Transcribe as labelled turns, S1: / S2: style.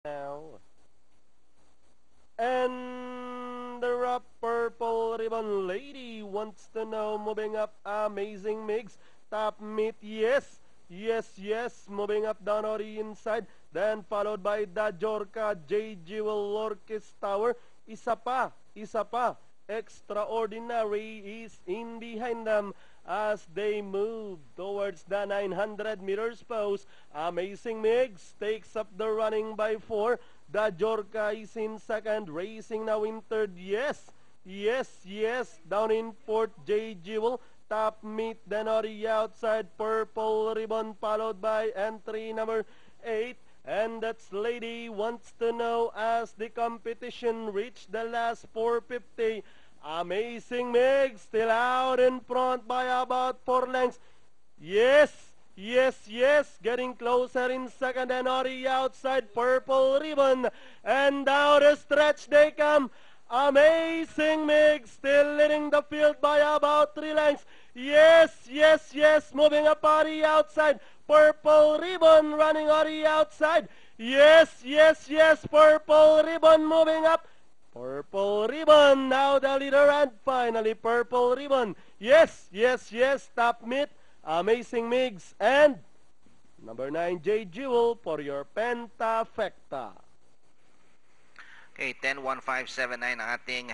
S1: now. And the rough purple ribbon lady wants to know, moving up, Amazing Migs, top meet, yes, yes, yes, moving up down on the inside, then followed by the Jorka, J. Jewel, Lorkis Tower, isa pa, Extraordinary is in behind them as they move towards the 900 meters post. Amazing Migs takes up the running by 4. The Jorka is in second, racing now in third. Yes, yes, yes. Down in fourth, J. Jewel. Top meet, then on the outside, Purple Ribbon, followed by entry number 8. And that's Lady Wants to Know as the competition reached the last 450. Amazing Meg still out in front by about 4 lengths. Yes, yes, yes, getting closer in second and on the outside, Purple Ribbon. And down the stretch they come. Amazing Meg still leading the field by about 3 lengths. Yes, yes, yes, moving up on the outside. Purple Ribbon running on the outside. Yes, yes, yes, Purple Ribbon moving up. Purple Ribbon, now the leader, and finally Purple Ribbon. Yes, yes, yes, top meet, Amazing Migs, and number 9, J. Jewel for your Pentafecta.
S2: Okay, 10-1-5-7-9 ang ating